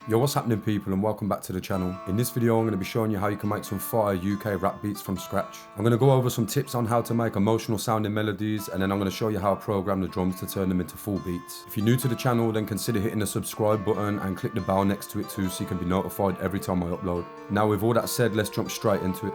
Yo, what's happening people, and welcome back to the channel. In this video I'm going to be showing you how you can make some fire UK rap beats from scratch. I'm going to go over some tips on how to make emotional sounding melodies, and then I'm going to show you how to program the drums to turn them into full beats. If you're new to the channel, then consider hitting the subscribe button and click the bell next to it too, so you can be notified every time I upload. Now with all that said, let's jump straight into it.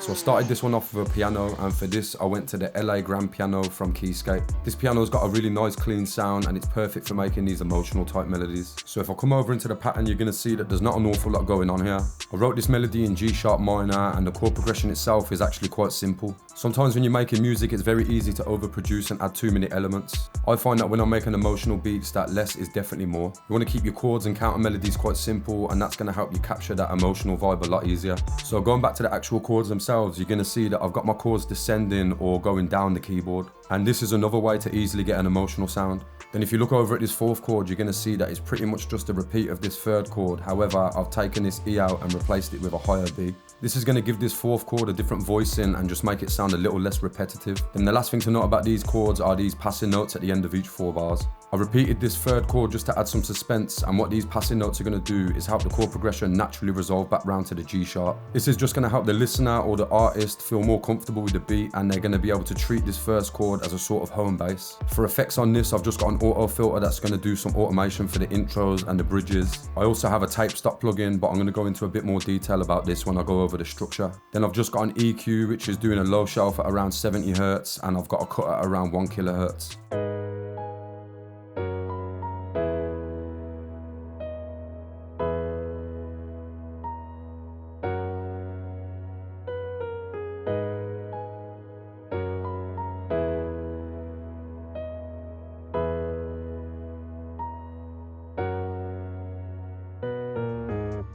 So I started this one off with a piano, and for this I went to the LA Grand Piano from Keyscape. This piano's got a really nice clean sound and it's perfect for making these emotional type melodies. So if I come over into the pattern, you're going to see that there's not an awful lot going on here. I wrote this melody in G sharp minor, and the chord progression itself is actually quite simple. Sometimes when you're making music, it's very easy to overproduce and add too many elements. I find that when I'm making emotional beats, that less is definitely more. You want to keep your chords and counter melodies quite simple, and that's going to help you capture that emotional vibe a lot easier. So going back to the actual chords themselves, you're going to see that I've got my chords descending or going down the keyboard, and this is another way to easily get an emotional sound. Then if you look over at this fourth chord, you're going to see that it's pretty much just a repeat of this third chord. However, I've taken this E out and replaced it with a higher B. This is going to give this fourth chord a different voicing and just make it sound a little less repetitive. Then the last thing to note about these chords are these passing notes at the end of each 4 bars. I repeated this third chord just to add some suspense, and what these passing notes are going to do is help the chord progression naturally resolve back round to the G sharp. This is just going to help the listener or the artist feel more comfortable with the beat, and they're going to be able to treat this first chord as a sort of home base. For effects on this, I've just got an auto filter that's going to do some automation for the intros and the bridges. I also have a tape stop plugin, but I'm going to go into a bit more detail about this when I go over the structure. Then I've just got an EQ which is doing a low shelf at around 70 Hz, and I've got a cut at around 1 kHz.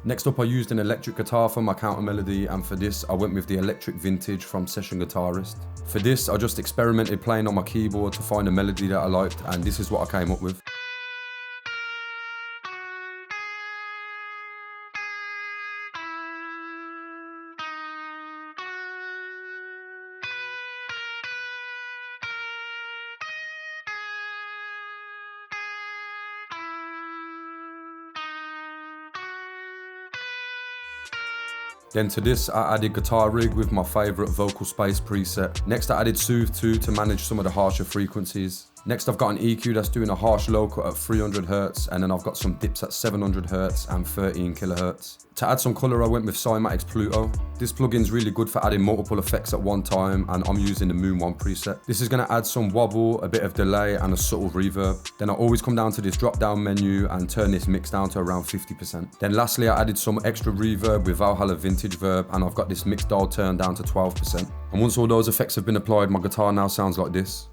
Next up, I used an electric guitar for my counter melody, and for this I went with the electric vintage from Session Guitarist. For this I just experimented playing on my keyboard to find a melody that I liked, and this is what I came up with. Then to this I added Guitar Rig with my favourite vocal space preset. Next I added Soothe 2 to manage some of the harsher frequencies. Next I've got an EQ that's doing a harsh low cut at 300 Hz, and then I've got some dips at 700 Hz and 13 kHz. To add some colour I went with Cymatics Pluto. This plugin's really good for adding multiple effects at one time, and I'm using the Moon 1 preset. This is going to add some wobble, a bit of delay and a subtle reverb. Then I always come down to this drop down menu and turn this mix down to around 50%. Then lastly I added some extra reverb with Valhalla Vintage Verb, and I've got this mix dial turned down to 12%. And once all those effects have been applied, my guitar now sounds like this.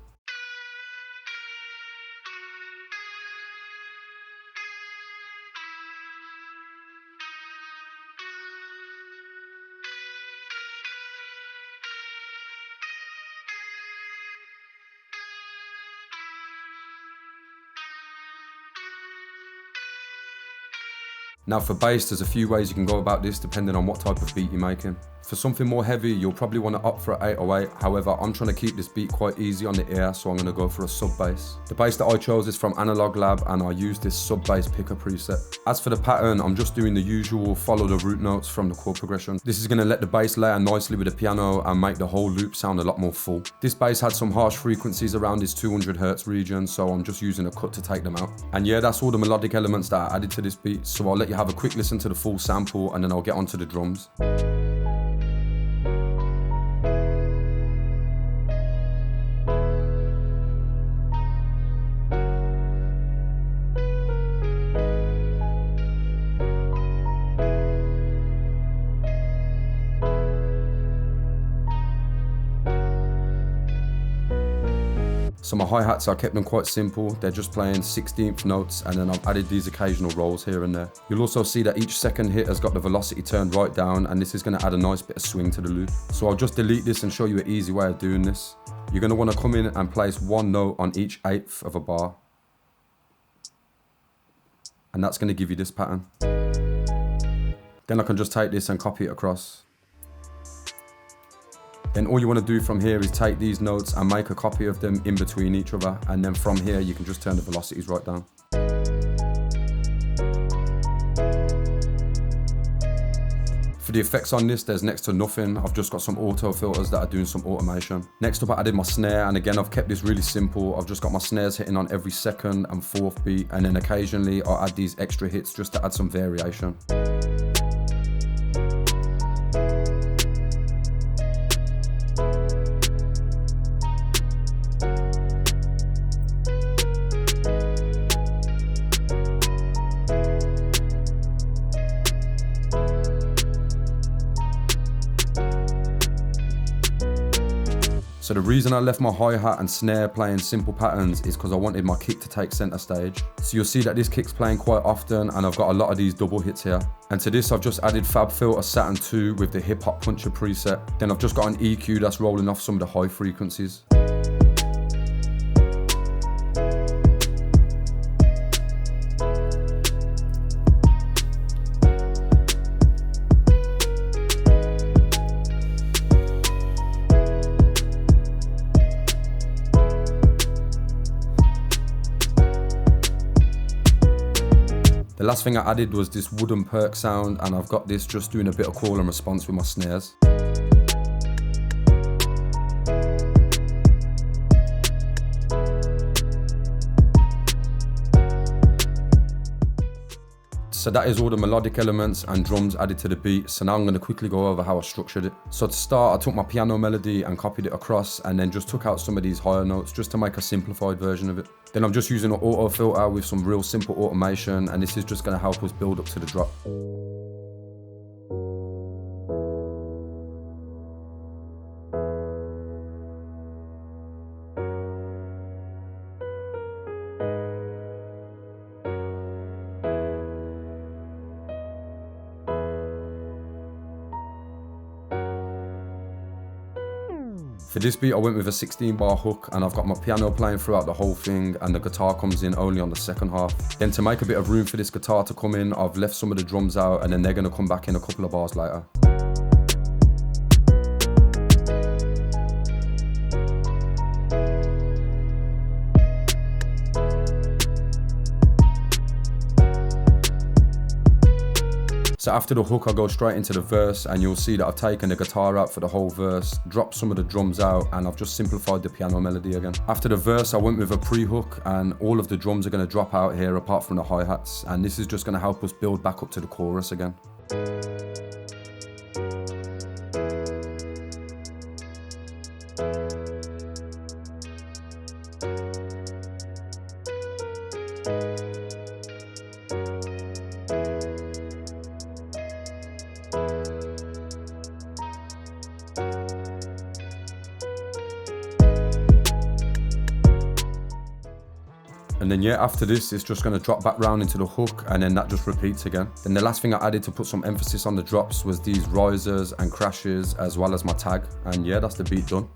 Now for bass, there's a few ways you can go about this depending on what type of beat you're making. For something more heavy, you'll probably want to opt for an 808. However, I'm trying to keep this beat quite easy on the ear, so I'm going to go for a sub bass. The bass that I chose is from Analog Lab, and I use this sub bass picker preset. As for the pattern, I'm just doing the usual follow the root notes from the chord progression. This is going to let the bass layer nicely with the piano and make the whole loop sound a lot more full. This bass had some harsh frequencies around this 200 Hz region, so I'm just using a cut to take them out. And yeah, that's all the melodic elements that I added to this beat, so I'll let you have a quick listen to the full sample and then I'll get onto the drums. So my hi-hats, I kept them quite simple. They're just playing 16th notes, and then I've added these occasional rolls here and there. You'll also see that each second hit has got the velocity turned right down, and this is going to add a nice bit of swing to the loop. So I'll just delete this and show you an easy way of doing this. You're going to want to come in and place one note on each 1/8 of a bar. And that's going to give you this pattern. Then I can just take this and copy it across. Then all you want to do from here is take these notes and make a copy of them in between each other, and then from here you can just turn the velocities right down. For the effects on this, there's next to nothing. I've just got some auto filters that are doing some automation. Next up, I added my snare, and again, I've kept this really simple. I've just got my snares hitting on every second and fourth beat, and then occasionally I'll add these extra hits just to add some variation. So the reason I left my hi-hat and snare playing simple patterns is because I wanted my kick to take center stage. So you'll see that this kick's playing quite often, and I've got a lot of these double hits here. And to this, I've just added Fab Filter Saturn 2 with the Hip Hop Puncher preset. Then I've just got an EQ that's rolling off some of the high frequencies. The last thing I added was this wooden perk sound, and I've got this just doing a bit of call and response with my snares. So that is all the melodic elements and drums added to the beat. So now I'm going to quickly go over how I structured it. So to start, I took my piano melody and copied it across, and then just took out some of these higher notes just to make a simplified version of it. Then I'm just using an auto filter with some real simple automation, and this is just going to help us build up to the drop. For this beat, I went with a 16-bar hook, and I've got my piano playing throughout the whole thing, and the guitar comes in only on the second half. Then to make a bit of room for this guitar to come in, I've left some of the drums out, and then they're going to come back in a couple of bars later. So after the hook, I go straight into the verse, and you'll see that I've taken the guitar out for the whole verse, dropped some of the drums out, and I've just simplified the piano melody again. After the verse, I went with a pre-hook, and all of the drums are going to drop out here apart from the hi-hats, and this is just going to help us build back up to the chorus again. And then yeah, after this, it's just going to drop back round into the hook, and then that just repeats again. Then the last thing I added to put some emphasis on the drops was these risers and crashes, as well as my tag. And yeah, that's the beat done.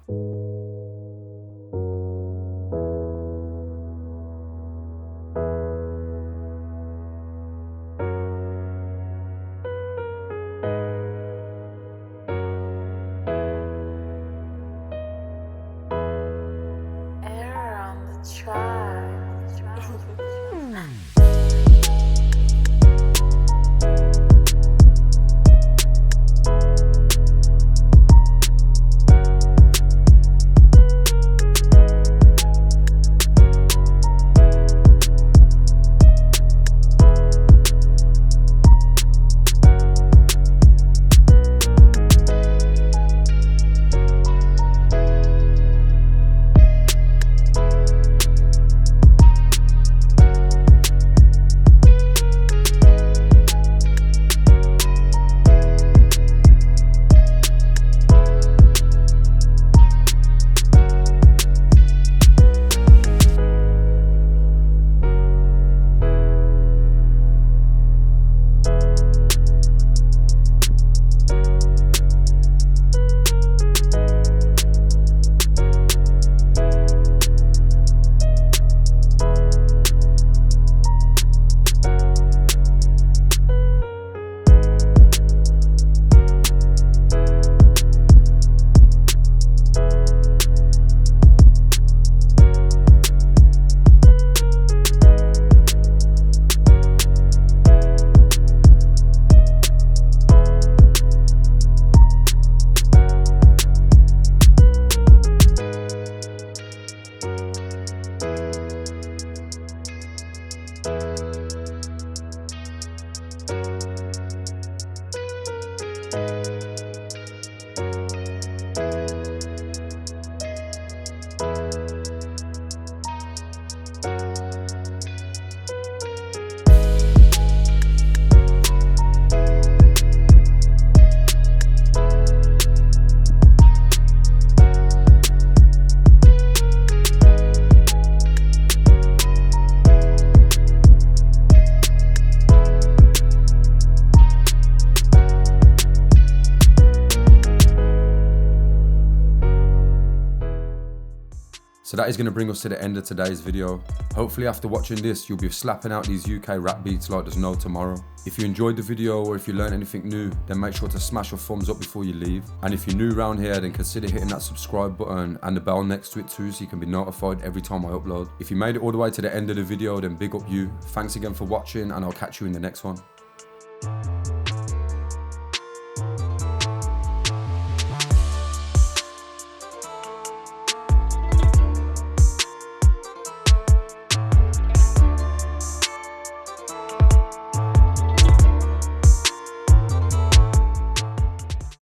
that is going to bring us to the end of today's video. Hopefully after watching this, you'll be slapping out these UK rap beats like there's no tomorrow. If you enjoyed the video or if you learned anything new, then make sure to smash a thumbs up before you leave. And if you're new around here, then consider hitting that subscribe button and the bell next to it too, so you can be notified every time I upload. If you made it all the way to the end of the video, then big up you. Thanks again for watching, and I'll catch you in the next one.